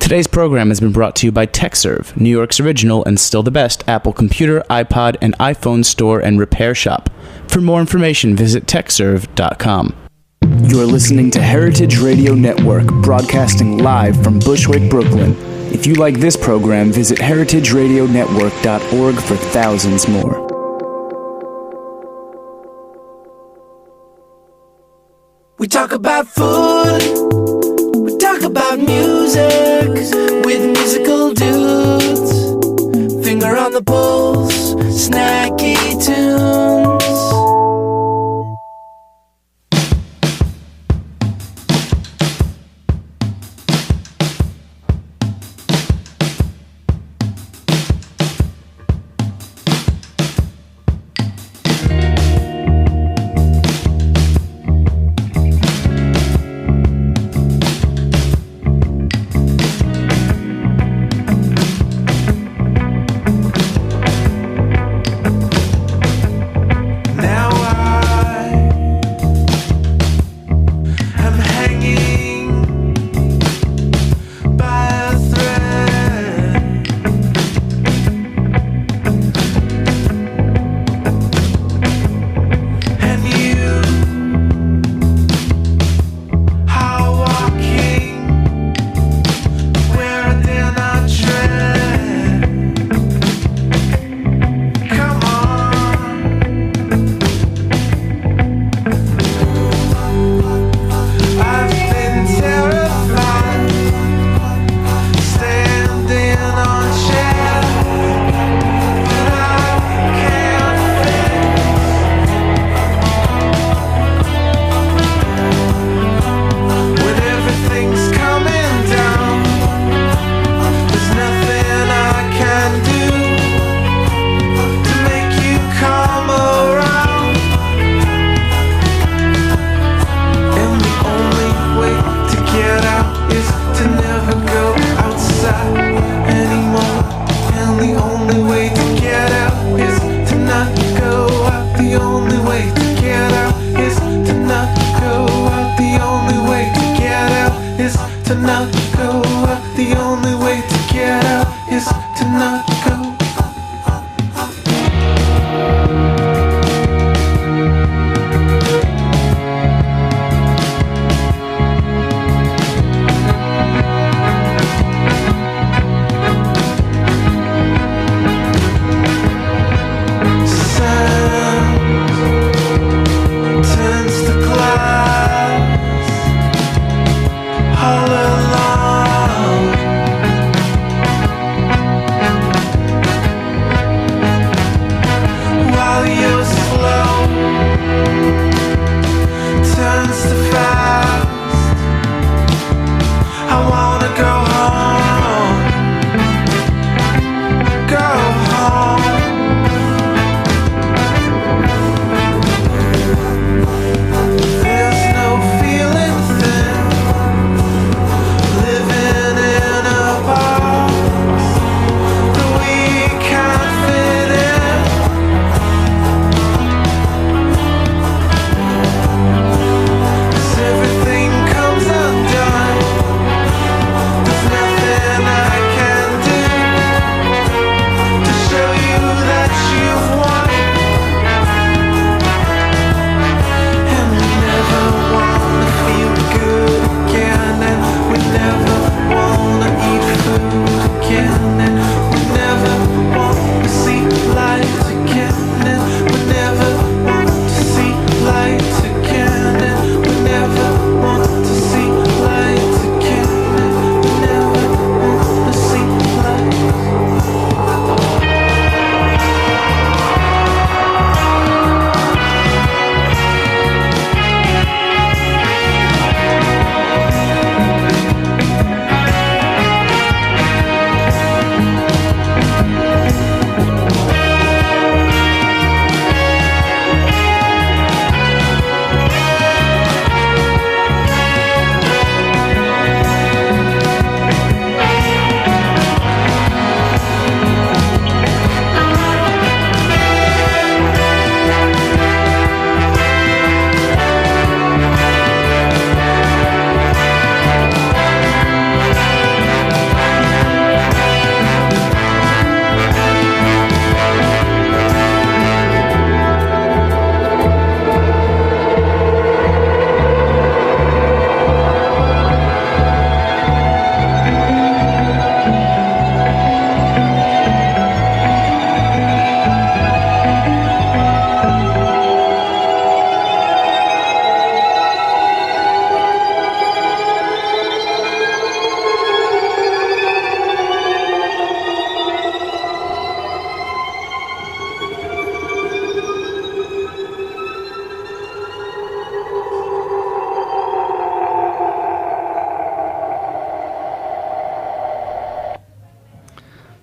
Today's program has been brought to you by TechServe, New York's original and still the best Apple computer, iPod, and iPhone store and repair shop. For more information, visit techserve.com. You're listening to Heritage Radio Network, broadcasting live from Bushwick, Brooklyn. If you like this program, visit heritageradionetwork.org for thousands more. We talk about food, we talk about music, with musical dudes. Finger on the pulse, Snacky Tunes.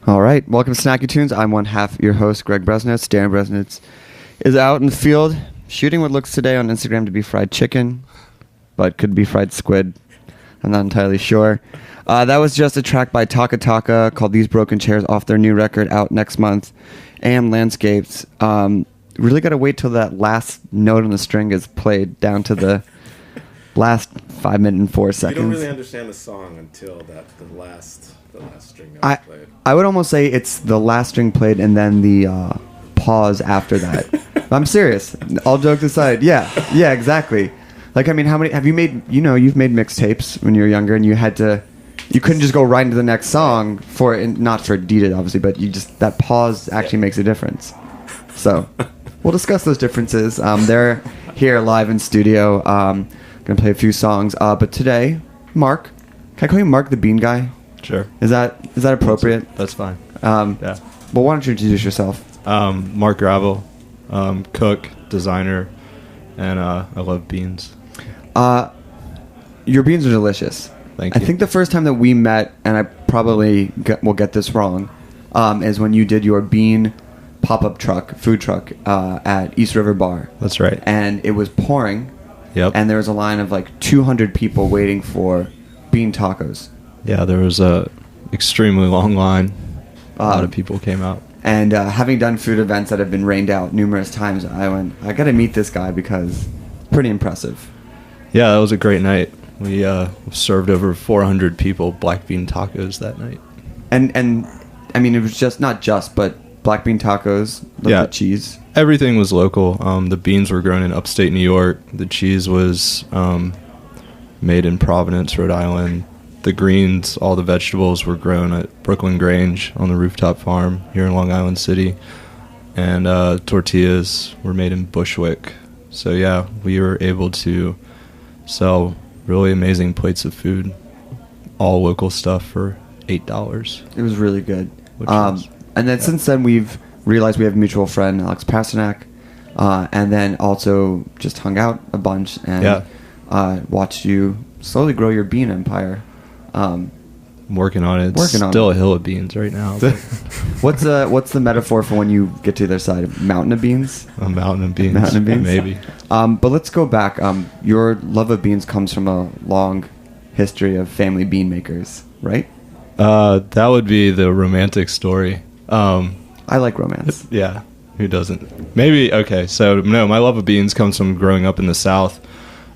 All right, welcome to Snacky Tunes. I'm one half your host, Greg Bresnitz. Darin Bresnitz is out in the field shooting what looks today on Instagram to be fried chicken, but could be fried squid. I'm not entirely sure. That was just a track by Takka called These Broken Chairs off their new record out next month, AM Landscapes. Really got to wait till that last note on the string is played down to the last 5 minutes and 4 seconds. You don't really understand the song until the last string note is played. I would almost say it's the last string played and then the pause after that. I'm serious. All jokes aside. Yeah, exactly. Like, I mean, how many have you made? You've made mixtapes when you were younger, and you couldn't just go right into the next song not for Deeded, obviously, but that pause actually makes a difference. So we'll discuss those differences. They're here live in studio. Gonna play a few songs. But today, Mark, can I call you Mark the Bean Guy? Sure. Is that appropriate? That's fine. Yeah. Well, why don't you introduce yourself? Mark Gravel, cook, designer, and I love beans. Your beans are delicious. Thank you. I think the first time that we met, and I probably will get this wrong, is when you did your bean pop-up food truck at East River Bar. That's right. And it was pouring. Yep. And there was a line of like 200 people waiting for bean tacos. Yeah, there was a extremely long line. A lot of people came out. And having done food events that have been rained out numerous times, I got to meet this guy because it's pretty impressive. Yeah, that was a great night. We served over 400 people black bean tacos that night. And I mean, it was but black bean tacos, the cheese. Everything was local. The beans were grown in upstate New York. The cheese was made in Providence, Rhode Island. The greens, all the vegetables were grown at Brooklyn Grange on the rooftop farm here in Long Island City. And tortillas were made in Bushwick. So yeah, we were able to sell really amazing plates of food, all local stuff for $8. It was really good. And then since then we've realized we have a mutual friend, Alex Pasternak, and then also just hung out a bunch and watched you slowly grow your bean empire. I'm working on it. It's still a hill of beans right now. What's the metaphor for when you get to the other side? A mountain of beans? A mountain of beans. Mountain of beans? Maybe. But let's go back. Your love of beans comes from a long history of family bean makers, right? That would be the romantic story. I like romance. Yeah. Who doesn't? Maybe. Okay. So no, my love of beans comes from growing up in the South.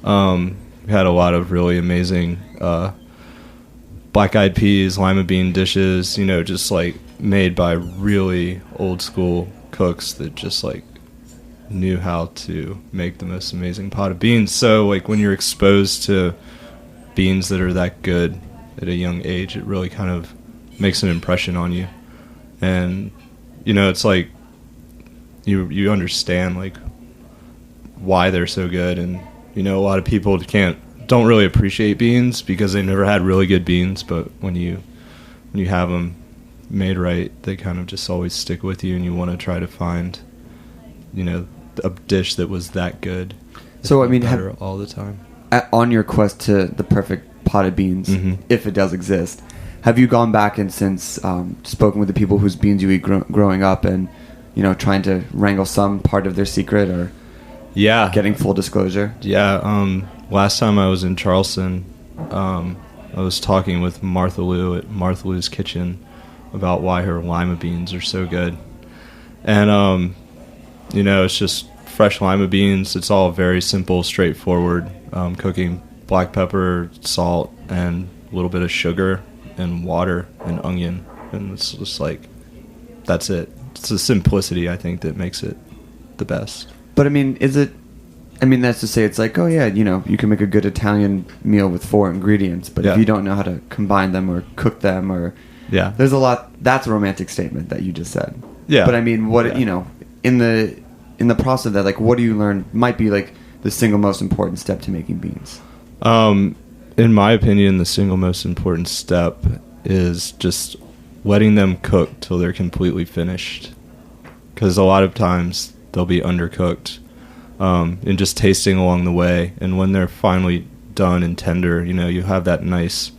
We had a lot of really amazing black-eyed peas, lima bean dishes, just like made by really old school cooks that just like knew how to make the most amazing pot of beans. So like when you're exposed to beans that are that good at a young age, it really kind of makes an impression on you. And it's like you understand like why they're so good. And a lot of people don't really appreciate beans because they never had really good beans, but when you have them made right, they kind of just always stick with you, and you want to try to find a dish that was that good. So I mean, better all the time. On your quest to the perfect pot of beans, if it does exist, have you gone back and since spoken with the people whose beans you eat growing up, and trying to wrangle some part of their secret, or getting full disclosure? Last time I was in Charleston, I was talking with Martha Lou at Martha Lou's Kitchen about why her lima beans are so good. And, it's just fresh lima beans. It's all very simple, straightforward. Cooking black pepper, salt, and a little bit of sugar and water and onion. And it's just like, that's it. It's the simplicity, I think, that makes it the best. But, I mean, that's to say it's like, oh, yeah, you can make a good Italian meal with 4 ingredients, but if you don't know how to combine them or cook them or... Yeah. There's a lot... That's a romantic statement that you just said. Yeah. But, I mean, in the process of that, like, what do you learn might be, like, the single most important step to making beans? In my opinion, the single most important step is just letting them cook till they're completely finished. Because a lot of times they'll be undercooked. And just tasting along the way, and when they're finally done and tender, you have that nice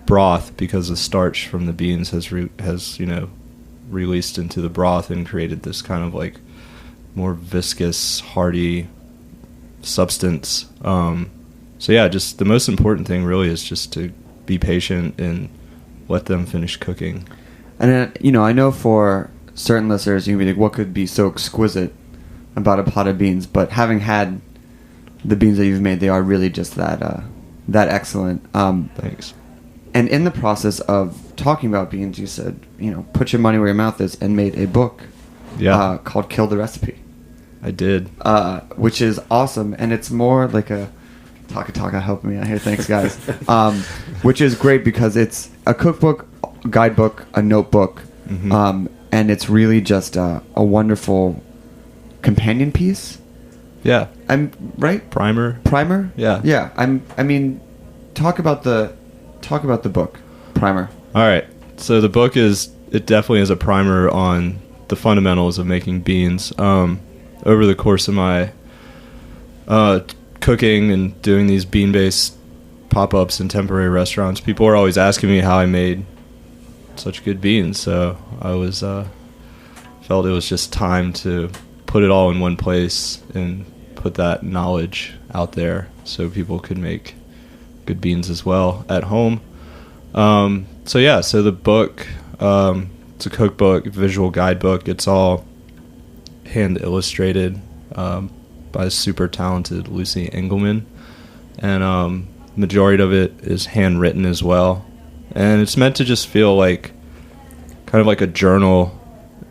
broth, because the starch from the beans has released into the broth and created this kind of like more viscous, hearty substance. So yeah, just the most important thing really is just to be patient and let them finish cooking. And I know for certain listeners, you can be like, what could be so exquisite about a pot of beans? But having had the beans that you've made, they are really just that excellent. Thanks. And in the process of talking about beans, you said, put your money where your mouth is, and made a book called Kill the Recipe. I did. Which is awesome. And it's more like a Takka helping me out here. Thanks, guys. Which is great because it's a cookbook, guidebook, a notebook, and it's really just a wonderful companion piece. Yeah. I'm right. Primer. Yeah. Yeah. I mean, talk about the book. Primer. All right. So the book it definitely is a primer on the fundamentals of making beans. Over the course of my cooking and doing these bean-based pop-ups in temporary restaurants, people are always asking me how I made such good beans. So I was felt it was just time to put it all in one place and put that knowledge out there so people could make good beans as well at home. So the book, it's a cookbook, visual guidebook. It's all hand illustrated by a super talented Lucy Engelman, and majority of it is handwritten as well. And it's meant to just feel like kind of like a journal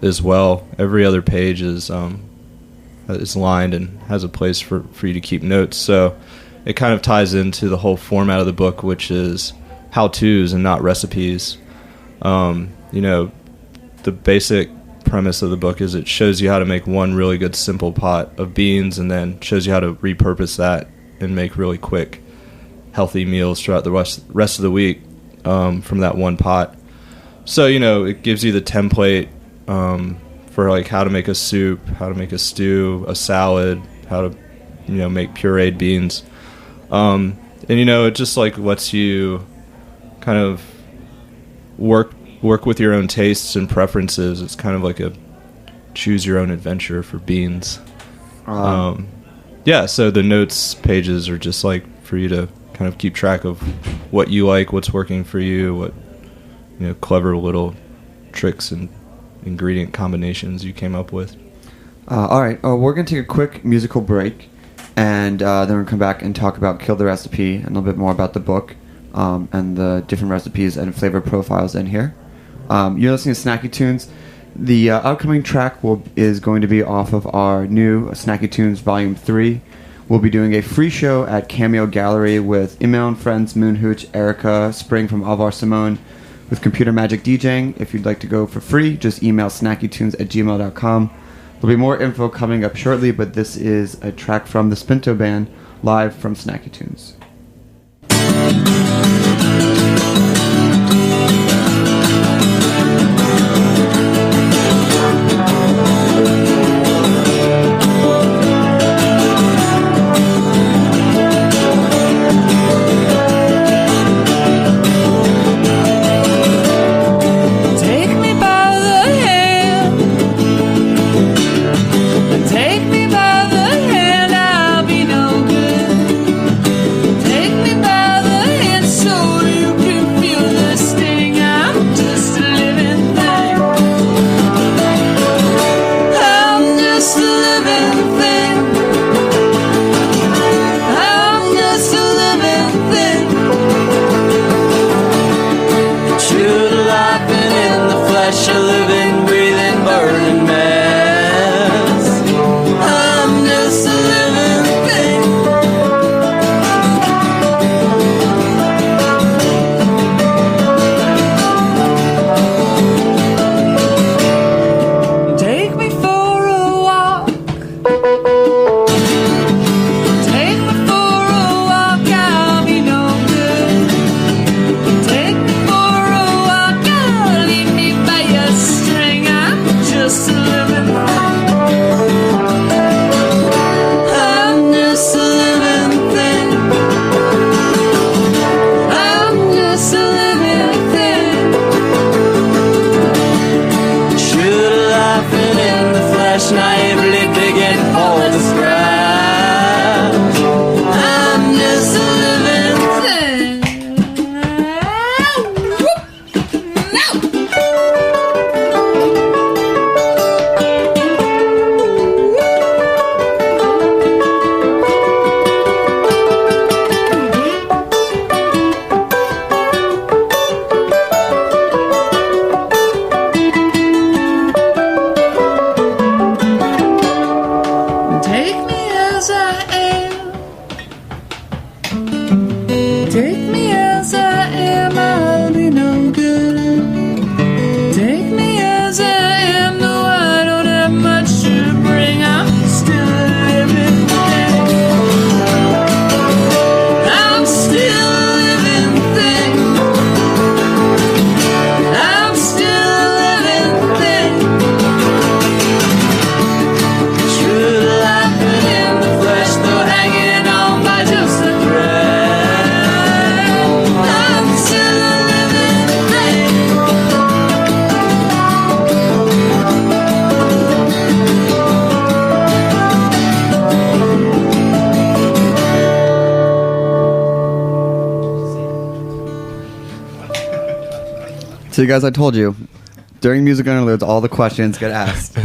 as well. Every other page is lined and has a place for you to keep notes. So it kind of ties into the whole format of the book, which is how-tos and not recipes. The basic premise of the book is it shows you how to make one really good simple pot of beans, and then shows you how to repurpose that and make really quick, healthy meals throughout the rest of the week from that one pot. So, it gives you the template for like how to make a soup, how to make a stew, a salad, how to, make pureed beans. And, it just like lets you kind of work with your own tastes and preferences. It's kind of like a choose your own adventure for beans. So the notes pages are just like for you to kind of keep track of what you like, what's working for you, what clever little tricks and ingredient combinations you came up with. All right, we're going to take a quick musical break, and then we'll come back and talk about Kill the Recipe and a little bit more about the book and the different recipes and flavor profiles in here. You're listening to Snacky Tunes. The upcoming track is going to be off of our new Snacky Tunes Volume 3. We'll be doing a free show at Cameo Gallery with Email and Friends, Moon Hooch, Erica, Spring from Alvar Simone, with Computer Magic DJing. If you'd like to go for free, just email snackytunes@gmail.com. There'll be more info coming up shortly, but this is a track from the Spinto Band, live from Snacky Tunes. String So you guys, I told you, during Music Interludes, all the questions get asked.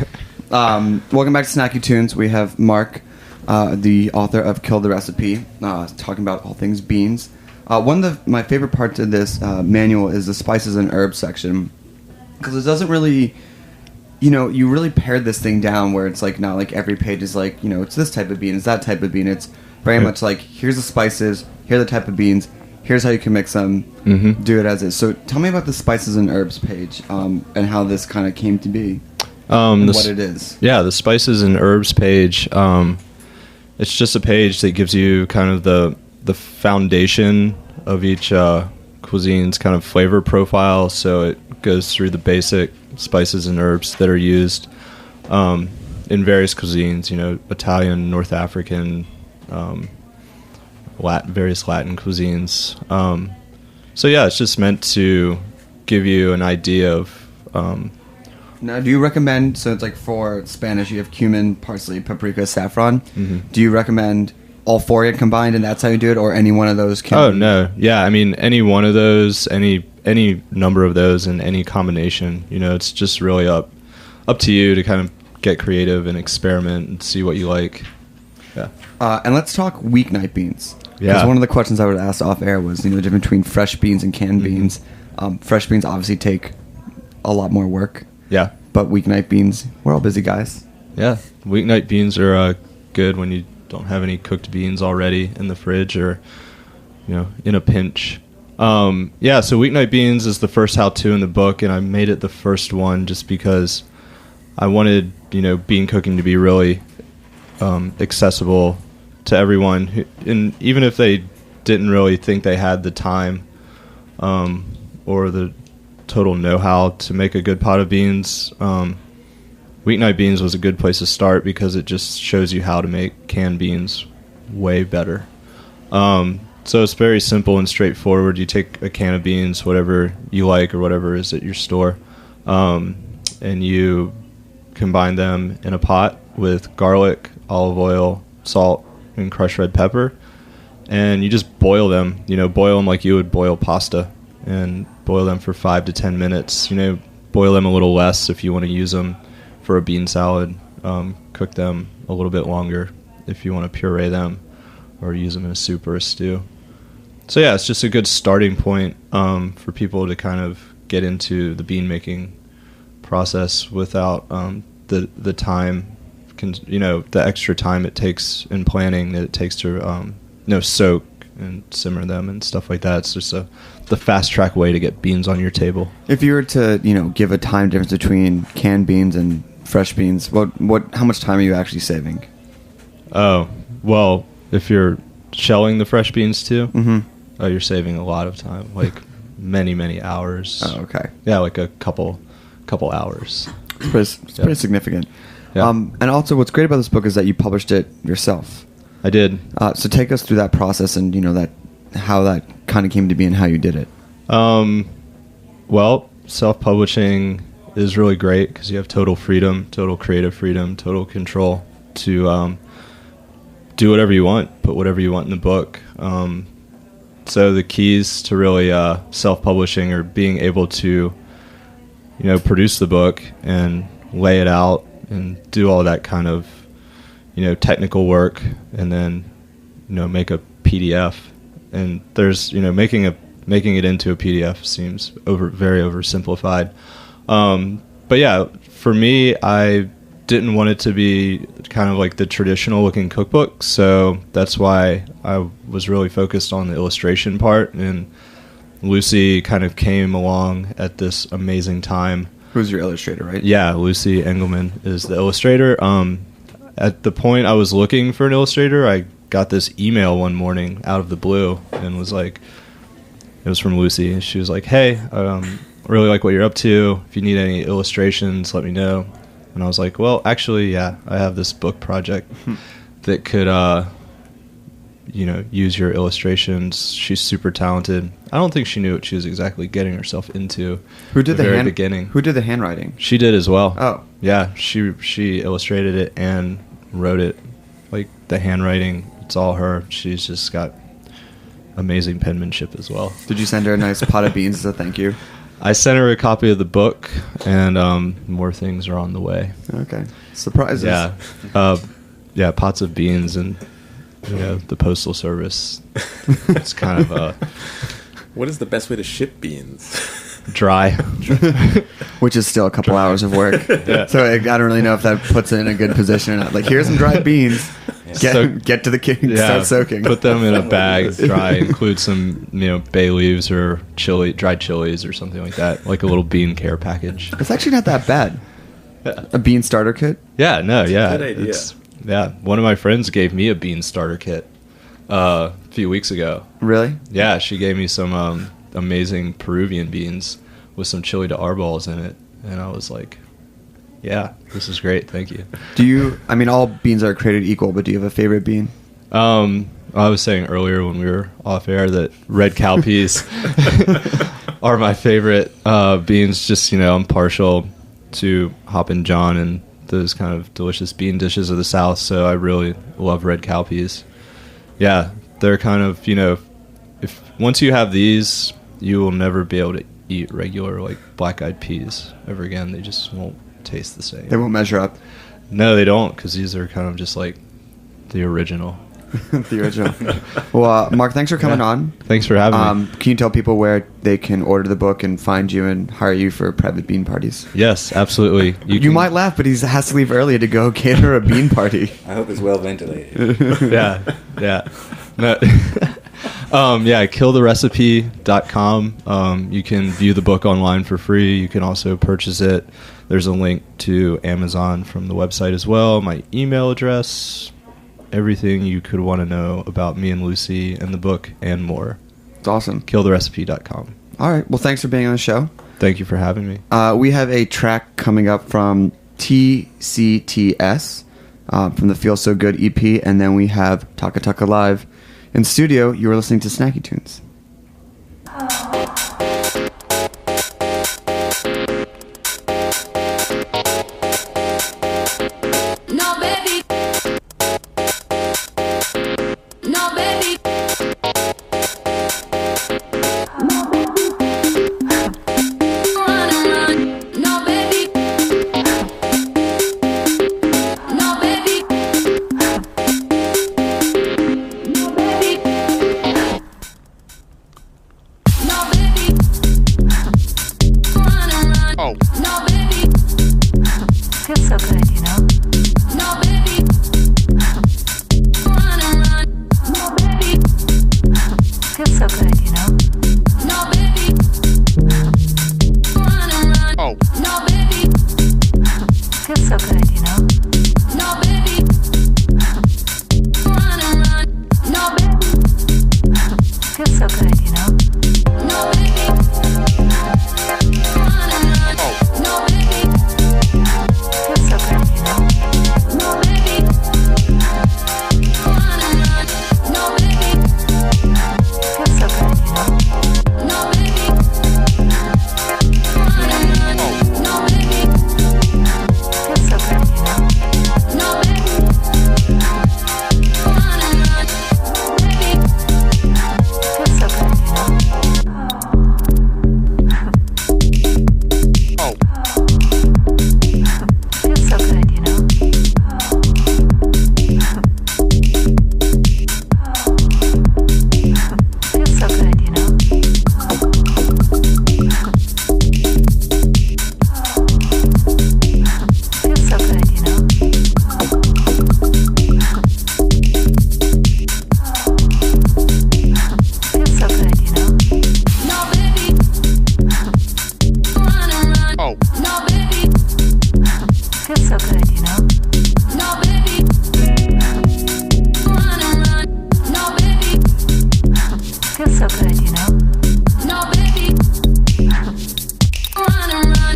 Welcome back to Snacky Tunes. We have Mark, the author of Kill the Recipe, talking about all things beans. One of my favorite parts of this manual is the spices and herbs section, because it doesn't really, you really pared this thing down where it's like not like every page is like, it's this type of bean, it's that type of bean. It's very much like, here's the spices, here are the type of beans, here's how you can mix them, do it as is. So tell me about the spices and herbs page, and how this kind of came to be, and what it is. Yeah, the spices and herbs page, it's just a page that gives you kind of the foundation of each cuisine's kind of flavor profile. So it goes through the basic spices and herbs that are used in various cuisines, Italian, North African, various Latin cuisines. So yeah, it's just meant to give you an idea of... Now, do you recommend, so it's like for Spanish, you have cumin, parsley, paprika, saffron. Do you recommend all four get combined and that's how you do it, or any one of those can... Oh, no. Yeah, I mean, any one of those, any number of those in any combination, it's just really up to you to kind of get creative and experiment and see what you like. Yeah. And let's talk weeknight beans. Yeah. Because one of the questions I would ask off air was, the difference between fresh beans and canned beans. Fresh beans obviously take a lot more work. Yeah. But weeknight beans, we're all busy guys. Yeah. Weeknight beans are good when you don't have any cooked beans already in the fridge or, in a pinch. Yeah, so weeknight beans is the first how-to in the book, and I made it the first one just because I wanted, bean cooking to be really accessible to everyone, and even if they didn't really think they had the time or the total know-how to make a good pot of beans, weeknight beans was a good place to start because it just shows you how to make canned beans way better. So it's very simple and straightforward. You take a can of beans, whatever you like or whatever is at your store, and you combine them in a pot with garlic, olive oil, salt, and crushed red pepper, and you just boil them. Boil them like you would boil pasta, and boil them for 5 to 10 minutes. Boil them a little less if you want to use them for a bean salad. Cook them a little bit longer if you want to puree them or use them in a soup or a stew. So yeah, it's just a good starting point for people to kind of get into the bean making process without the time, the extra time it takes in planning that it takes to soak and simmer them and stuff like that. It's just the fast track way to get beans on your table. If you were to give a time difference between canned beans and fresh beans, how much time are you actually saving? Oh, well, if you're shelling the fresh beans too, you're saving a lot of time, like many hours. Oh, okay. Yeah, like a couple hours. It's pretty significant. Yeah. And also, what's great about this book is that you published it yourself. I did. So take us through that process and how that kind of came to be and how you did it. Well, self-publishing is really great because you have total freedom, total creative freedom, total control to do whatever you want, put whatever you want in the book. So the keys to really self-publishing are being able to produce the book and lay it out and do all that kind of, technical work, and then, make a PDF. And there's, making it into a PDF seems very oversimplified. But yeah, for me, I didn't want it to be kind of like the traditional looking cookbook, so that's why I was really focused on the illustration part, and Lucy kind of came along at this amazing time. Who's your illustrator, right? Yeah, Lucy Engelman is the illustrator. At the point I was looking for an illustrator, I got this email one morning out of the blue, and it was from Lucy, and she was like, "Hey, I really like what you're up to. If you need any illustrations, let me know." And I was like, "Well, actually, yeah, I have this book project that could, use your illustrations." She's super talented. I don't think she knew what she was exactly getting herself into. Who did the very beginning? Who did the handwriting? She did as well. Oh, yeah, she illustrated it and wrote it. Like the handwriting, it's all her. She's just got amazing penmanship as well. Did you send her a nice pot of beans as a thank you? I sent her a copy of the book, and more things are on the way. Okay. Surprises. Yeah, pots of beans and the postal service. It's kind of What is the best way to ship beans? dry. Which is still a couple hours of work. Yeah. So I don't really know if that puts it in a good position. Like, here's some dried beans. Get to the kitchen, start soaking. Put them in a bag, dry. Include some, bay leaves or dried chilies or something like that. Like a little bean care package. It's actually not that bad. A bean starter kit? Yeah, no, yeah. Good idea. One of my friends gave me a bean starter kit a few weeks ago. Really? Yeah, she gave me some amazing Peruvian beans with some chili de arboles in it. And I was like, yeah, this is great. Thank you. All beans are created equal, but do you have a favorite bean? I was saying earlier when we were off air that red cowpeas are my favorite beans. Just, I'm partial to Hoppin' John and those kind of delicious bean dishes of the South, so I really love red cowpeas. Yeah, they're kind of, if once you have these, you will never be able to eat regular, like, black-eyed peas ever again. They just won't taste the same. They won't measure up. No, they don't, because these are kind of just like the original. The original. Well, Mark, thanks for coming on. Thanks for having me. Can you tell people where they can order the book and find you and hire you for private bean parties? Yes, absolutely. You might laugh, but he has to leave early to go cater a bean party. I hope it's well ventilated. Yeah. No. killtherecipe.com. You can view the book online for free. You can also purchase it. There's a link to Amazon from the website as well. My email address, everything you could want to know about me and Lucy and the book and more. It's awesome. killtherecipe.com. All right. Well, thanks for being on the show. Thank you for having me. We have a track coming up from TCTS from the Feel So Good EP, and then we have Takka Live. In studio, you are listening to Snacky Tunes. Feels so good.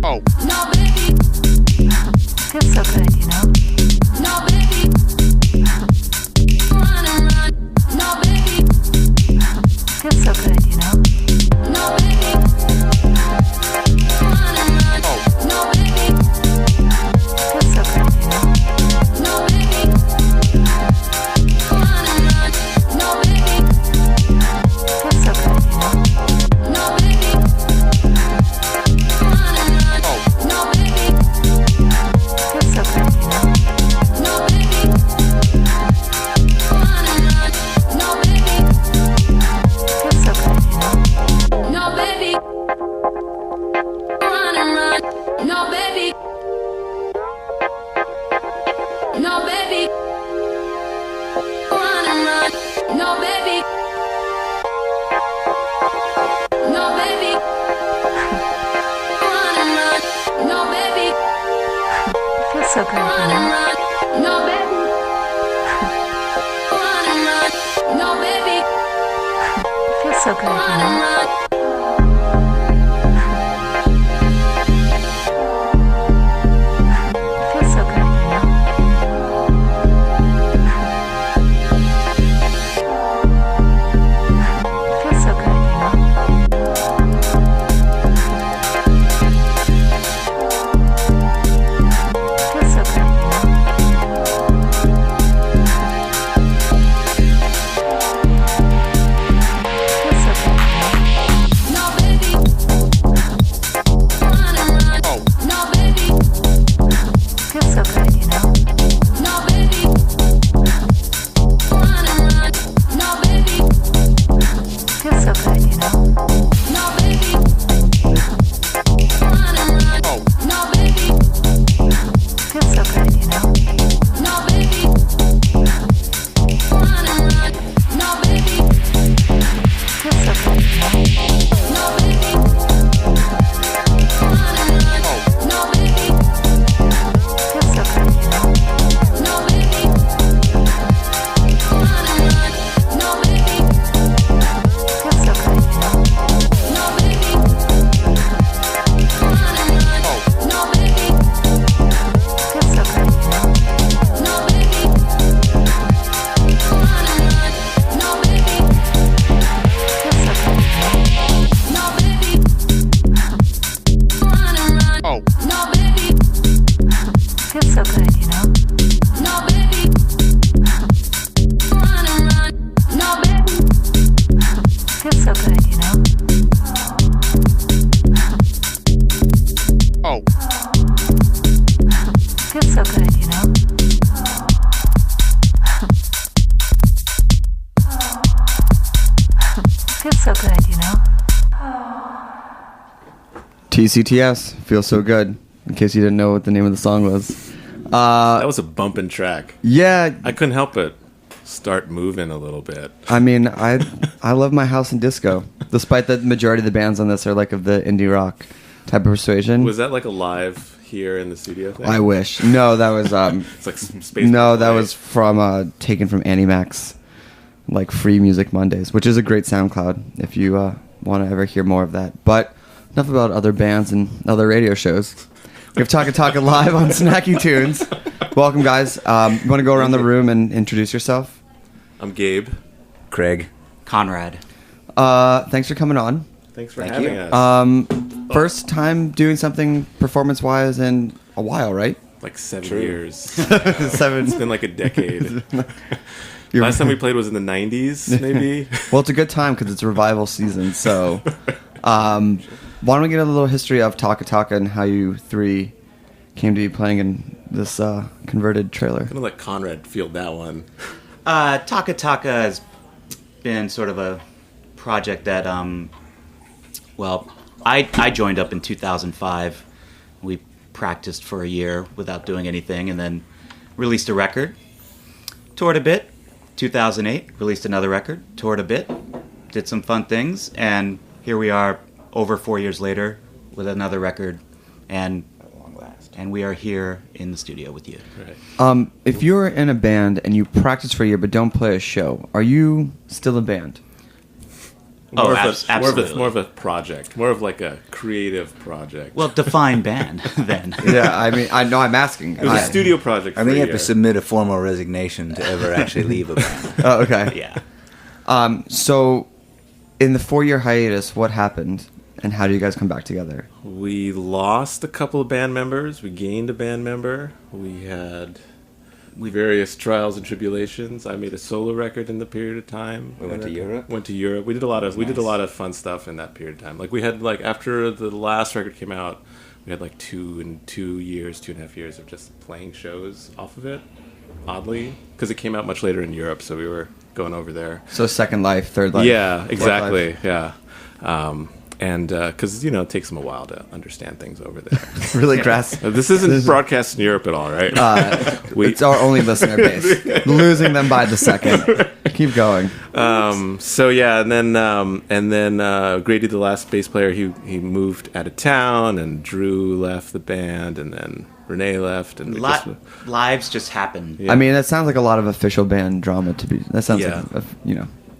Oh. No, baby. Feels so good, you know? No, baby. Run and run. No, baby. Feels so good, you know? No, baby. Run and run. Oh. No, baby. Feels so good, you know? No, baby. Run and run. No, baby. Feels so good, you know? No, baby. Run and run. Oh. No, baby. Feels so good, you know? No, baby. Run and run. No, baby. Feels so good, you know? No, baby. Run and run. No, baby. No, baby. Run and run. No, baby. No, baby. Run and run. No, baby. Feels so good, you know? No, baby. Run and run. No, baby. Feels so good, you know? Feels so good, you know? Feels so good, you know? Feels so good, you know? Feels so good, you know? No, baby. Run and run. Oh. No, baby. Feels so good, you know? No, baby. Run and run. No, baby. Feels so good, you know? No, baby. Run and run. Oh. No, baby. Feels so good, you know? No, baby. Run and run. No, baby. Feels so good, you know? No, baby. Run and run. Oh. No, baby. Feels so good, you know? No, baby. Run and run. No, baby. Feels so good, you know? No, baby. Run and run. Oh. No, baby. Feels so good, you know? No, baby. Run and run. No, baby. Feels so good, you know? No, baby. Run and run. Oh. No, baby. Feels so good, you know? No, baby. Run and run. No, baby. Feels so good, you know? Oh. Feels so good, you know? Feels so good, you know? TCTS, feels so good. In case you didn't know what the name of the song was. That was a bumping track. Yeah, I couldn't help but start moving a little bit. I mean, I love my house and disco, despite that the majority of the bands on this are like of the indie rock type of persuasion. Was that like a live here in the studio thing? I wish. No, that was It's like some space. no, that was from taken from Annie Mac's like Free Music Mondays, which is a great SoundCloud if you want to ever hear more of that. But enough about other bands and other radio shows. We have Takka live on Snacky Tunes. Welcome, guys. You want to go around the room and introduce yourself? I'm Gabe. Craig. Conrad. Thanks for coming on. Thanks for Thank having you. us. First time doing something performance-wise in a while, right? Like 7 True. years. 7. It's been like a decade. Last time we played was in the 90s, maybe. Well, it's a good time because it's revival season. So, why don't we get a little history of Takka and how you three came to be playing in this converted trailer? I'm gonna let Conrad field that one. Takka has been sort of a project that, I joined up in 2005. We practiced for a year without doing anything and then released a record. Toured a bit. 2008, released another record. Toured a bit. Did some fun things. And here we are over 4 years later with another record. And we are here in the studio with you. Right. If you're in a band and you practice for a year but don't play a show, are you still a band? Absolutely. More of a project, more of like a creative project. Well, define band then. Yeah, I mean, I know I'm asking. It was a studio project. I mean, you have to submit a formal resignation to ever actually leave a band. Oh, okay. Yeah. So, in the 4-year hiatus, what happened, and how do you guys come back together? We lost a couple of band members. We gained a band member. We had various trials and tribulations. I made a solo record in the period of time. We went to Europe. We did a lot of fun stuff in that period of time. Like we had after the last record came out, we had 2.5 years of just playing shows off of it. Oddly, because it came out much later in Europe, so we were going over there. So Second Life, Third Life. Yeah, exactly. Yeah. And because it takes them a while to understand things over there. Really grasp. This isn't broadcast in Europe at all, right? It's our only listener base. Losing them by the second. Keep going. So yeah, and then Grady, the last bass player, he moved out of town, and Drew left the band, and then Renee left, and Lives just happened. Yeah. I mean, that sounds like a lot of official band drama to be. That sounds like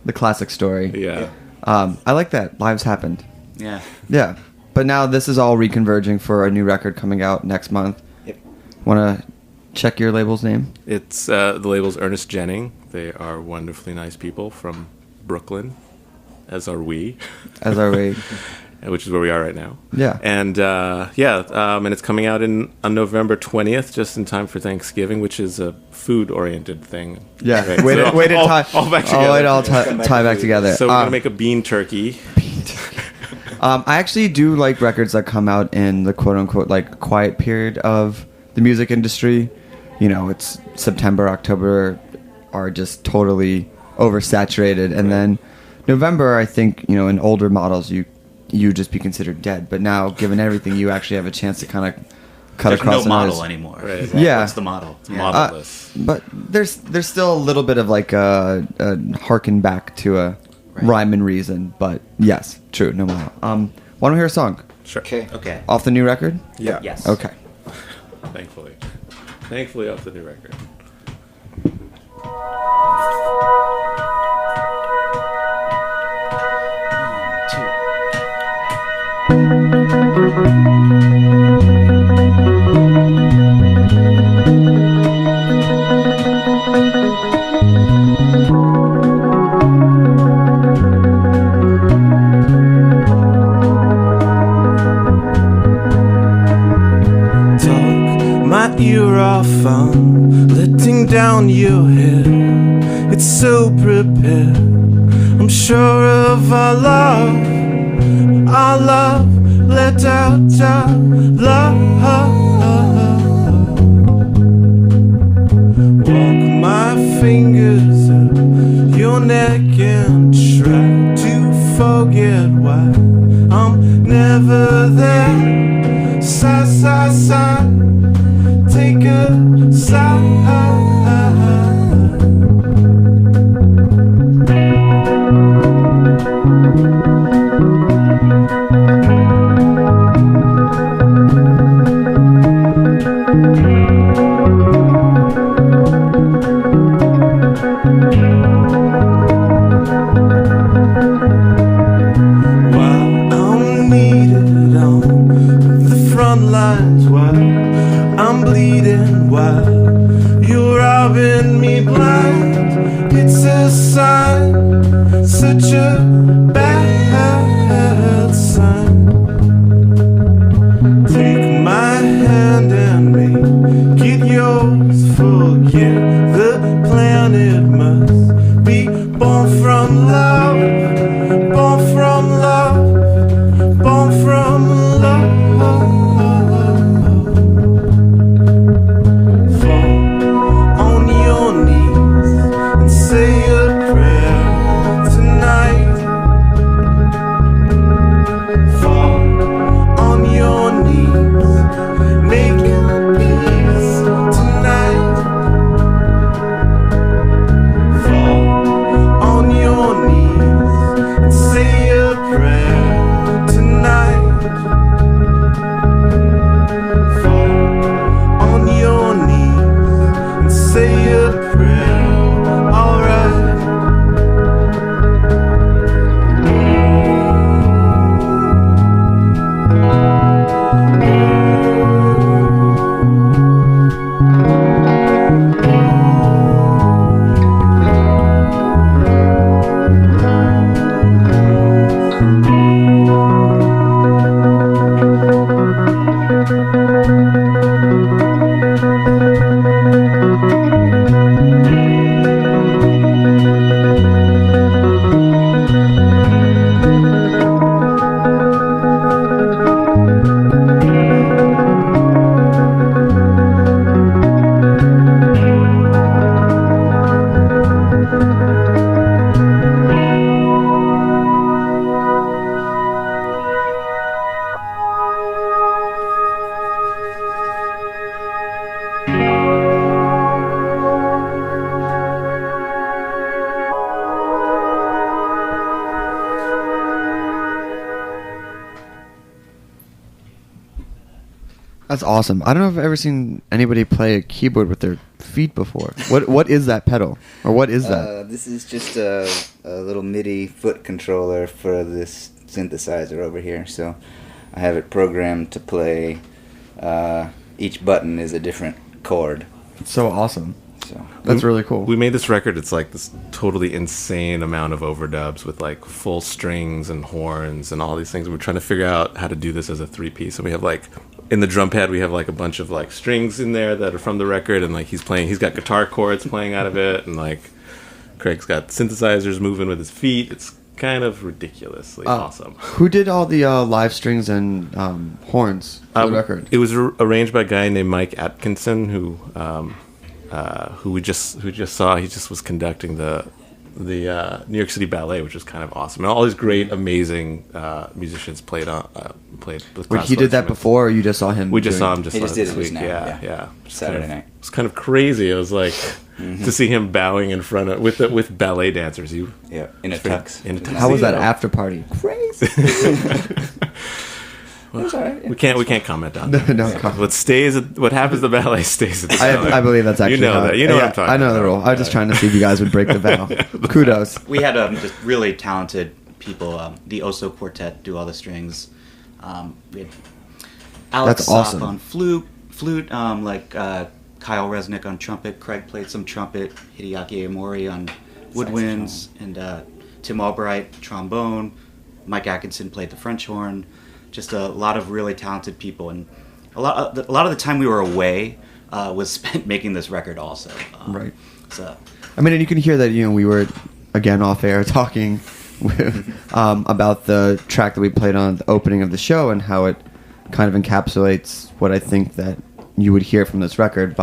the classic story. Yeah. I like that. Lives happened. Yeah. Yeah. But now this is all reconverging for a new record coming out next month. Yep. Want to check your label's name? It's the label's Ernest Jennings. They are wonderfully nice people from Brooklyn, as are we. As are we. Which is where we are right now. Yeah. And and it's coming out on November 20th, just in time for Thanksgiving, which is a food-oriented thing. Yeah. Right? Way to tie tie back together. So we're going to make a bean turkey. I actually do like records that come out in the quote-unquote quiet period of the music industry. It's September, October are just totally oversaturated, and then November, I think, in older models you just be considered dead. But now, given everything, you actually have a chance to kind of cut There's across. No model anymore. Right. Yeah. What's the model? It's modelless. But there's still a little bit of a harken back to a rhyme and reason. But yes, true, no model. Why don't we hear a song? Sure. Okay. Off the new record? Yeah. Yes. Okay. Thankfully off the new record. Ear off, I'm letting down your head. It's so prepared. I'm sure of our love, let out our love. Walk my fingers up your neck and try to forget why I'm never there. Sigh. Take a side. While I'm needed on the front lines, while I'm bleeding, while you're robbing me blind. It's a sign, such a bad sign. Take my hand and make it yours. Forget the planet must be born from love, born from love, born from love. Say a prayer tonight. That's awesome. I don't know if I've ever seen anybody play a keyboard with their feet before. What is that pedal? Or what is that? This is just a little MIDI foot controller for this synthesizer over here. So I have it programmed to play. Each button is a different chord. It's so awesome. So That's really cool. We made this record. It's like this totally insane amount of overdubs with like full strings and horns and all these things. We're trying to figure out how to do this as a 3-piece. And we have like in the drum pad we have like a bunch of like strings in there that are from the record, and like he's got guitar chords playing out of it, and like Craig's got synthesizers moving with his feet. It's kind of ridiculously awesome. Who did all the live strings and horns for the record? It was arranged by a guy named Mike Atkinson, who we just saw. He just was conducting the New York City Ballet, which was kind of awesome. And all these great, amazing musicians played with Wait, he did that before, or you just saw him? We just saw him He just did it this just week. now, Yeah. Saturday night. It was kind of crazy. It was like to see him bowing in front of with ballet dancers. Yeah, in a tux. In a tuxedo. How was that after party? Crazy. We can't comment on that. No comment. What happens to ballet stays at the I believe that's actually You know how that. You know what I'm talking I know about. the rule. I was just trying to see if you guys would break the vow. Kudos. We had just really talented people. The Oso Quartet do all the strings. We had Alex That's awesome. Sopp on flute. Kyle Resnick on trumpet. Craig played some trumpet. Hideaki Amori on woodwinds, and Tim Albright trombone. Mike Atkinson played the French horn. Just a lot of really talented people, and a lot of the time we were away was spent making this record also. Right. So, I mean, and you can hear that, we were, again, off air talking about the track that we played on the opening of the show and how it kind of encapsulates what I think that you would hear from this record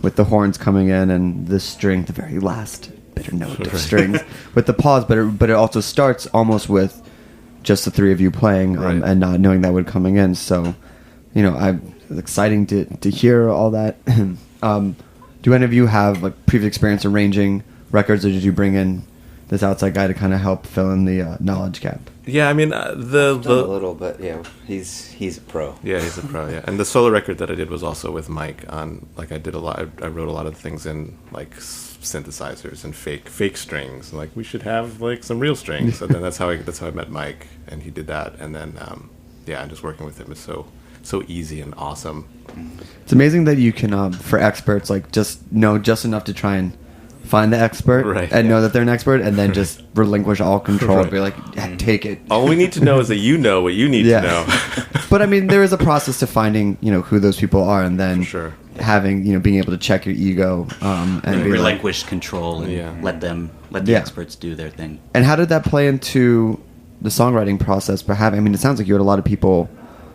with the horns coming in and the string, the very last bitter note of strings, with the pause, but it also starts almost with just the three of you playing and not knowing that would coming in. So, it's exciting to hear all that. Do any of you have like previous experience arranging records, or did you bring in this outside guy to kind of help fill in the knowledge gap? Yeah, I mean Done a little, but yeah, he's a pro. Yeah, he's a pro. Yeah, and the solo record that I did was also with Mike. On like I wrote a lot of things in like synthesizers and fake strings. Like we should have like some real strings. And then that's how I met Mike, and he did that. And then and just working with him is so easy and awesome. It's amazing that you can for experts like just know just enough to try and find the expert and know that they're an expert, and then just relinquish all control and be like, take it. All we need to know is that you know what you need to know. But I mean, there is a process to finding who those people are, and then having being able to check your ego and be relinquish control and let the experts do their thing. And how did that play into the songwriting process? It sounds like you had a lot of people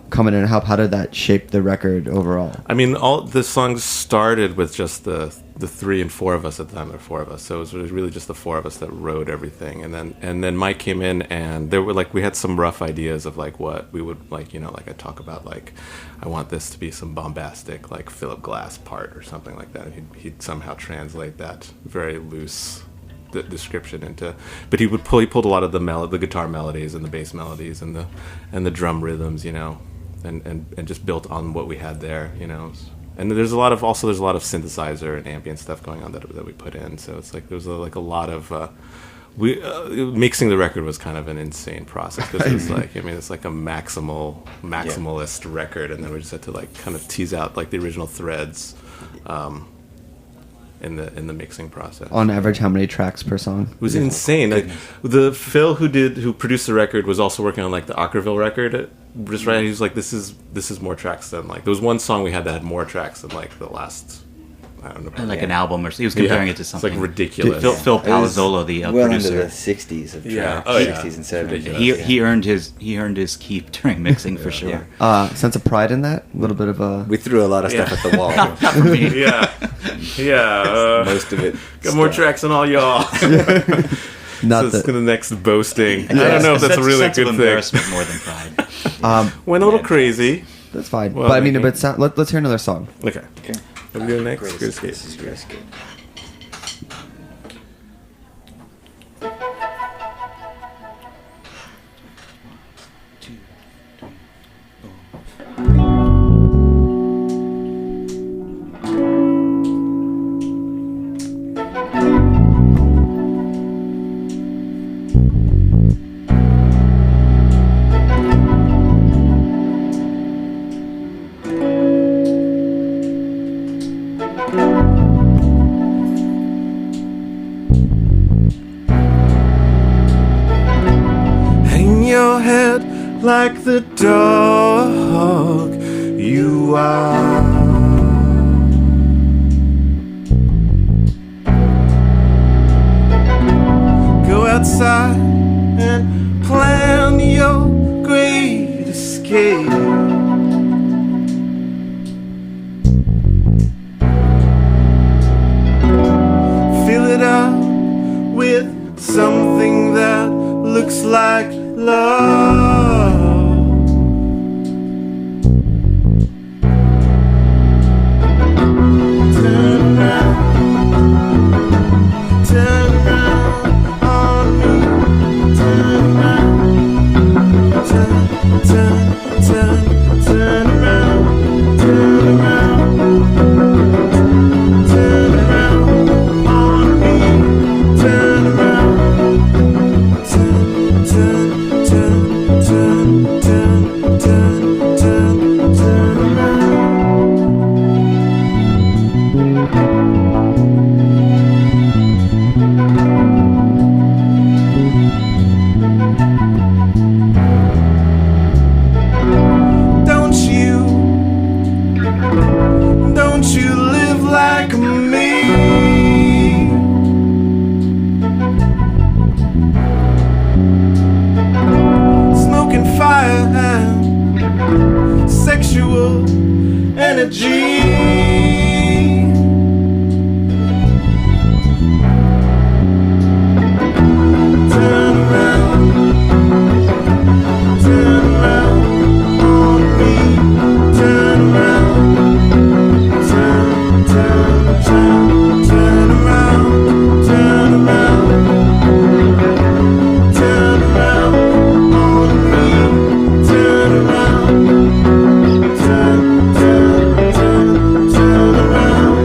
come in and help. How did that shape the record overall? I mean, all the songs started with just the 3 and 4 of us at the time. There were 4 of us, so it was really just the 4 of us that wrote everything. And then Mike came in, and there were we had some rough ideas of like what we would like I talk about like I want this to be some bombastic like Philip Glass part or something like that. And he'd somehow translate that very loose description into, but he pulled a lot of the guitar melodies and the bass melodies and the drum rhythms, and just built on what we had there, And there's a lot of synthesizer and ambient stuff going on that we put in. So it's like there's a lot of mixing the record was kind of an insane process because it's it's like a maximalist record, and then we just had to like kind of tease out like the original threads. in the mixing process. On average, how many tracks per song? It was insane. Like, the Phil who produced the record was also working on like the Ockerville record. Just right, he was like, this is more tracks than like there was one song we had that had more tracks than like the last. I don't know. Like an album, or he was comparing it to something. It's like ridiculous. Phil Palazzolo, the well producer, into the 60s of Yeah. tracks, Oh, yeah. 60s and 70s. he earned his keep during mixing for sure. Sense of pride in that? A little bit of a... We threw a lot of stuff at the wall. Not for me. Yeah. Most of it. Got more tracks than all y'all. Not So it's that... the next boasting. I don't know if that's a really sense of good thing. embarrassment more than pride. Went a little crazy. That's fine. Well, but I mean, maybe. let's hear another song. Okay. Okay. What are we doing next? Great Great Escape. Escape. This is Great Escape. Hang your head like the dog you are. Go outside and plan your great escape. Fill it up with something that looks like love. Turn around on me. Turn around, turn around, turn around, turn around on me. Turn around. Turn around. Don't you live like me? Smoking fire and sexual energy. Turn around on me. Turn around, turn around, turn around. Turn around on me. Turn around. Turn around. On me. Turn around. On me. Turn turn around.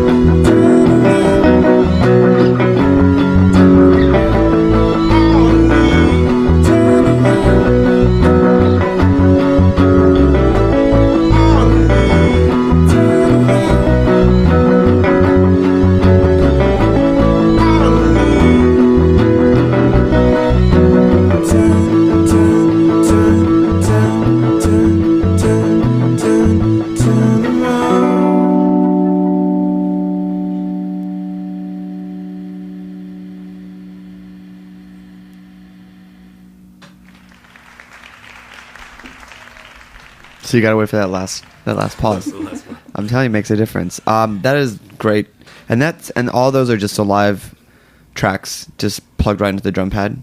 So you gotta wait for that last pause. I'm telling you, it makes a difference. That is great, and all those are just the live tracks, just plugged right into the drum pad.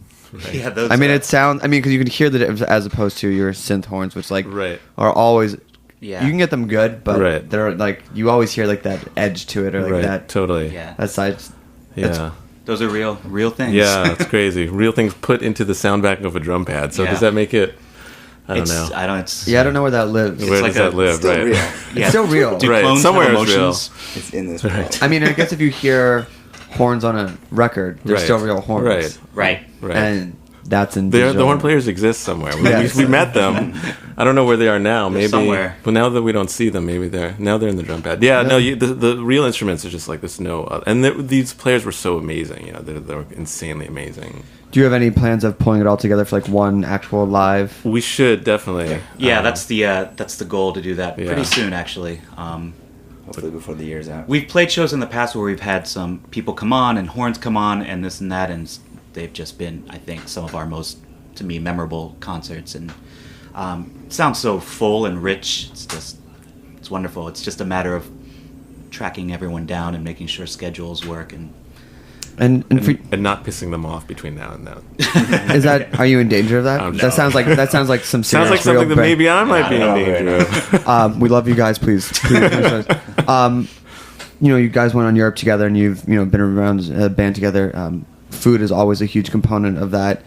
Yeah, those. I mean, it sounds. I mean, because you can hear the difference as opposed to your synth horns, which like Right. are always. Yeah. You can get them good, but Right. they're like you always hear like that edge to it or like Right. that. Totally. Yeah. That side. Yeah. Those are real things. Yeah, it's crazy. Real things put into the sound backing of a drum pad. So Yeah. does that make it? I don't It's, know. I don't. It's Yeah, I don't know where that lives. Where like does that a- live? Still Right. real. It's still real. Do Right, clones somewhere have it's real. emotions? It's in this Right. world. I mean, I guess if you hear horns on a record, they're Right. still real horns. Right. Right. Right. And That's in The Dijon. horn players exist somewhere. Yes. We met them. I don't know where they are now. Maybe somewhere. But now that we don't see them, maybe they're in the drum pad. Yeah, no, the real instruments are just like this. And these players were so amazing. They're insanely amazing. Do you have any plans of pulling it all together for like one actual live? We should definitely. Yeah, that's the goal to do that pretty soon, actually. Hopefully before the year's out. We've played shows in the past where we've had some people come on and horns come on and this and that, and they've just been, I think, some of our most, to me, memorable concerts. And it sounds so full and rich. It's wonderful. It's just a matter of tracking everyone down and making sure schedules work and not pissing them off between now and then. Are you in danger of that? No. That sounds like some serious. Sounds like something that maybe I might be in danger of. We love you guys. Please. You guys went on Europe together, and you've been around a band together. Food is always a huge component of that.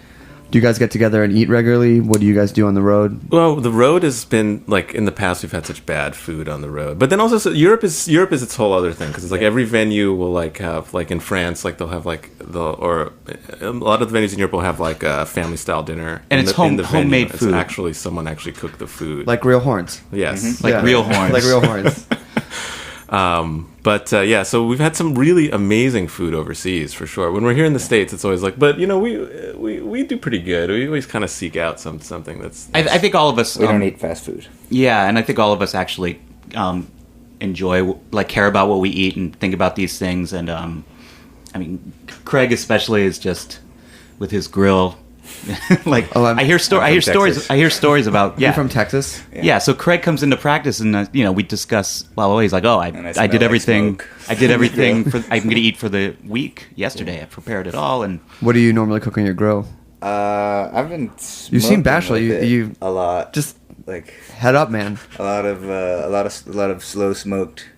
Do you guys get together and eat regularly? What do you guys do on the road? Well, the road has been like in the past we've had such bad food on the road, but then also Europe is its whole other thing because it's like every venue will like have like in France like they'll have like or a lot of the venues in Europe will have like a family style dinner and it's homemade venue. food. It's actually someone actually cooked the food Like real horns. Yes, real horns. Like real horns. So we've had some really amazing food overseas for sure. When we're here in the States, it's always like, but we do pretty good. We always kind of seek out something that's. I think all of us. We don't eat fast food. Yeah, and I think all of us actually enjoy, care about what we eat and think about these things. And I mean, Craig especially is just with his grill. I hear stories about. Yeah, You're from Texas. Yeah, so Craig comes into practice and we discuss. Well, he's like, I did everything. Like I did everything I'm going to eat for the week yesterday. I prepared it all. And What do you normally cook on your grill? I've been. You seem bashful. You a lot. Just like head up, man. a lot of slow smoked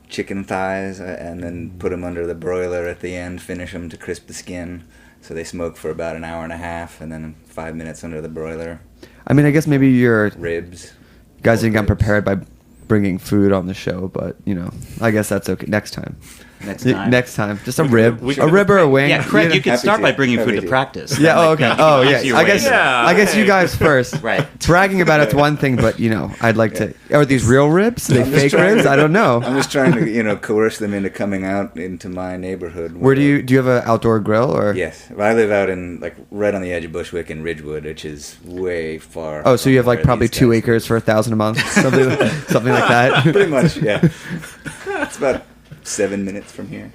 chicken thighs, and then put them under the broiler at the end. Finish them to crisp the skin. So they smoke for about an hour and a half, and then 5 minutes under the broiler. I mean, I guess maybe your Ribs. guys didn't get prepared by bringing food on the show, but I guess that's okay. Next time. Next time, just a rib or a wing. yeah, Craig, you can Happy start to. by bringing food Happy to to. practice. Yeah. Oh, okay. Oh, yeah. your I way guess. in. I guess you guys first. Right. Bragging about it's one thing, but I'd like to. Are these real ribs? Are they fake ribs? I don't know. I'm just trying to, coerce them into coming out into my neighborhood. Where do you have an outdoor grill or? Yes, I live out in right on the edge of Bushwick and Ridgewood, which is way far. Oh, so you have from where probably these 2 guys acres for $1,000 a month, something like that. live. Pretty much, yeah. It's about 7 minutes from here.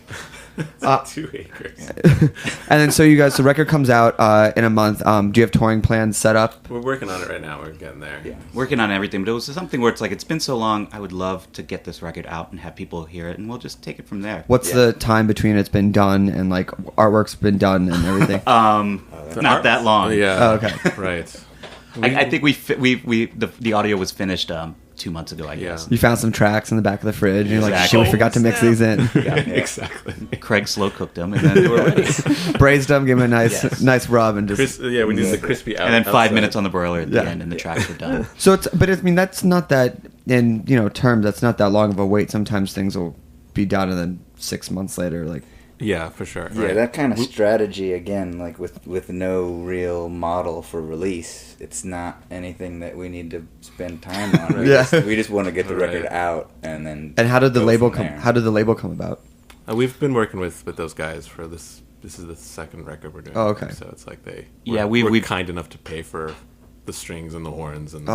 2 acres. And then so you guys, the record comes out in a month. Do you have touring plans set up? We're working on it right now. We're getting there. Yeah. Working on everything, but it was something where it's been so long. I would love to get this record out and have people hear it, and we'll just take it from there. What's the time between it's been done and artwork's been done and everything? Not that long. Yeah. Oh, okay. Right. I think the audio was finished 2 months ago, I guess. You found some tracks in the back of the fridge, and you're like, Exactly. shit, we forgot to mix these in. Yeah. Exactly. Craig slow cooked them, and then they were ready. Braised them, give them a Yes. nice rub, and just. We need the crispy out. And then 5 outside. minutes on the broiler at the Yeah. end, and the tracks were done. So that's not that in terms. That's not that long of a wait. Sometimes things will be done, and then 6 months later, Yeah, for sure. Yeah, right. that kind of strategy again, with no real model for release, it's not anything that we need to spend time on. We just want to get the record Right. out and then. And how did the go label from come? there. How did the label come about? We've been working with those guys for this. This is the second record we're doing. Oh, okay. So it's like we've we're kind enough to pay for the strings and the horns and.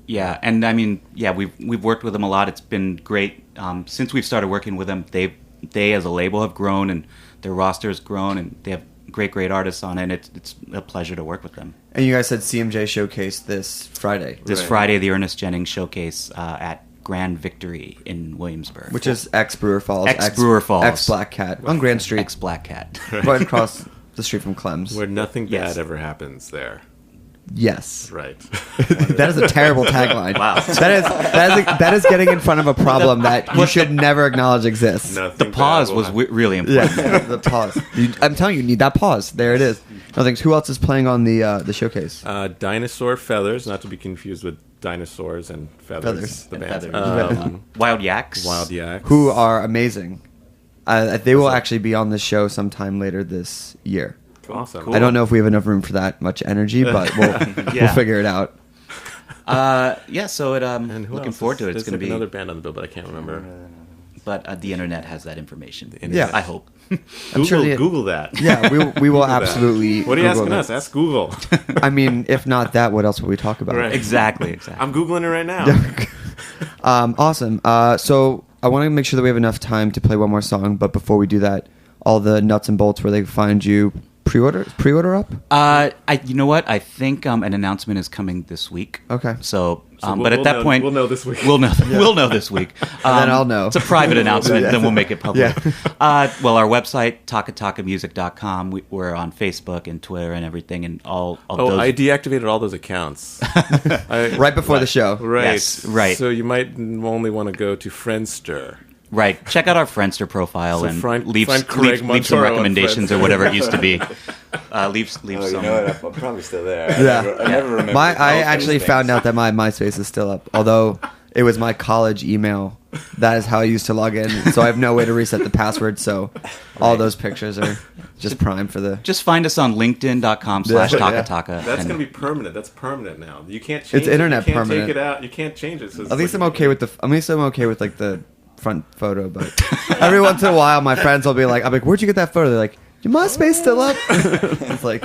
Yeah, and I mean, we've worked with them a lot. It's been great since we've started working with them. They as a label have grown, and their roster has grown, and they have great artists on it. It's a pleasure to work with them. And you guys said CMJ Showcase this Friday, This Right. Friday, the Ernest Jennings Showcase at Grand Victory in Williamsburg, which is ex Brewer Falls, Ex-Brewer Falls. ex Black Cat on Grand Street, ex Black Cat. right across the street from Clem's. Where nothing bad Yes. ever happens there. Yes, Right. that is a terrible tagline. Wow. That is getting in front of a problem that you should never acknowledge exists. Nothing The pause bad will was happen. really important. Yeah, the pause. I'm telling you need that pause. There it is. No thanks. Who else is playing on the showcase? Dinosaur Feathers, not to be confused with Dinosaurs and Feathers. Feathers. The And band. Feathers. Wild Yaks. Wild Yaks. Who are amazing. They will actually be on the show sometime later this year. Awesome. I don't know if we have enough room for that much energy, but we'll figure it out. So And who looking else? forward to it. It's There's going to be another band on the bill, but I can't remember. But the internet has that information. Yeah. I hope. I'm sure Google that. Yeah, we will that. absolutely. What are you Google asking that. us? Ask Google. I mean, if not that, what else will we talk about? Right. Exactly. I'm Googling it right now. Awesome. So I want to make sure that we have enough time to play one more song, but before we do that, all the nuts and bolts where they can find you. Pre-order up? You know what? I think an announcement is coming this week. Okay. So, So but at that know, point, we'll know this week. We'll know. We'll know this week. And then I'll know. It's a private announcement. Yeah. Then we'll make it public. Yeah. Well, our website takkatakamusic.com. We're on Facebook and Twitter and everything, and all those. I deactivated all those accounts. Right before the show. Right. Yes, right. So you might only want to go to Friendster. Right. Check out our Friendster profile So and Craig leave some Montoro on recommendations or Friendster. whatever it used to be. Leave Oh, you some. know what? I'm probably still there. Yeah. I never remember. I actually found out that my MySpace is still up, although it was my college email. That is how I used to log in, so I have no way to reset the password, so all those pictures are just prime for the... Just find us on linkedin.com/takkataka. That's going to be permanent. That's permanent now. You can't change It's internet it. You can't permanent. take it out. You can't change it. So it's At least like- I'm okay with like the front photo, but every once in a while my friends will be like, I'm like, where'd you get that photo? They're like, your MySpace still up? It's like,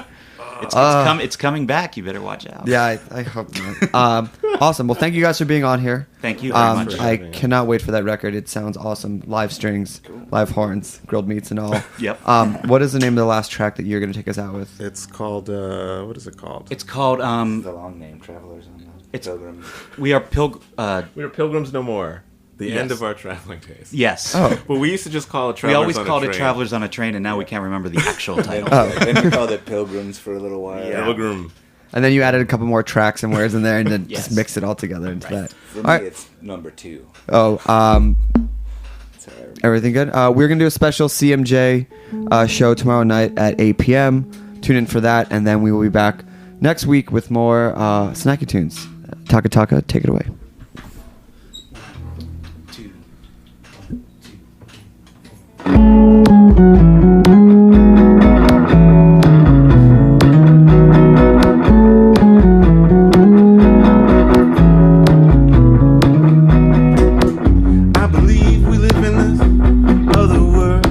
It's coming back. You better watch out. yeah, I hope not. Awesome. Well, thank you guys for being on here. Thank you very much. I cannot wait for that record. It sounds awesome. Live strings, live horns, grilled meats and all. Yep. What is the name of the last track that you're going to take us out with? It's called, what is it called? It's called The long name, Travelers on the It's- Pilgrim. We Are We are Pilgrims No More. The end Yes. of our traveling days. Yes. Oh. But we used to just call it We Travelers always on called a it Train. Travelers on a Train, and now we can't remember the actual title. Then we called it Pilgrims for a little while. Pilgrim. And then you added a couple more tracks and words in there, and then Yes. just mixed it all together into that. For All me, right. it's number 2. Oh, That's how I remember. everything good? We're going to do a special CMJ show tomorrow night at 8 p.m. Tune in for that, and then we will be back next week with more Snacky Tunes. Takka Takka, take it away. I believe we live in this other world.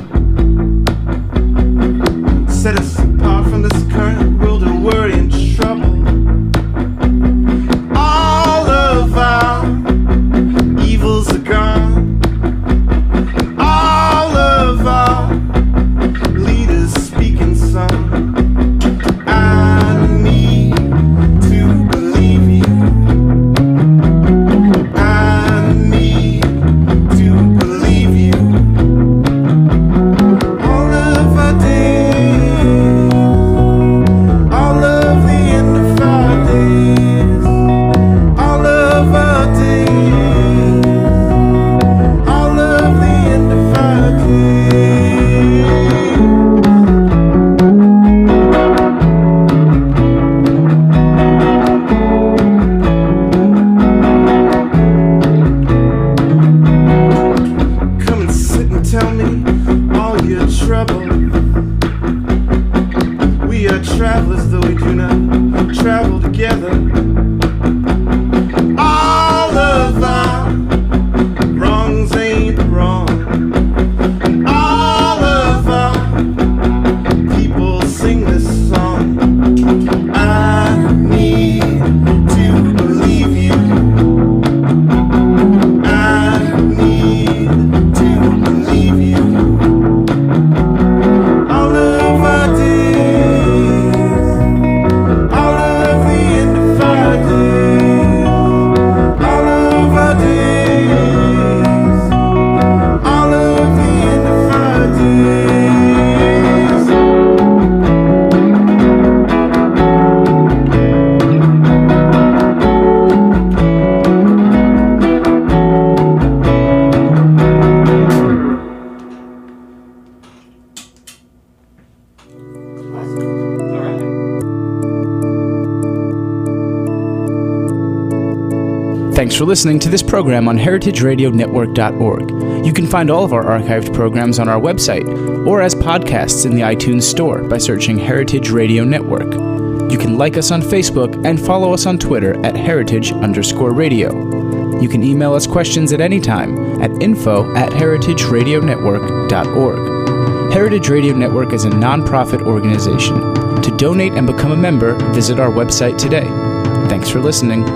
Set us apart from this current world of worry and trouble. All of our evils are gone. And all of our leaders speak in song. I need to believe you. I need to believe you. All of our days, all of the end of our days, all of our days, all of the end of our days. Come and sit and tell me all your trouble. We are travelers, though we do not travel together. All of our wrongs ain't wrong. And all of our people sing this song. I need to believe you. I need to believe you. All of our days, all of the end of our days, all of our days, all of the end of our days. Thanks for listening to this program on heritageradionetwork.org. You can find all of our archived programs on our website or as podcasts in the iTunes Store by searching Heritage Radio Network. You can like us on Facebook and follow us on Twitter at heritage_radio. You can email us questions at any time at info@heritageradionetwork.org. Heritage Radio Network is a non-profit organization. To donate and become a member, visit our website today. Thanks for listening.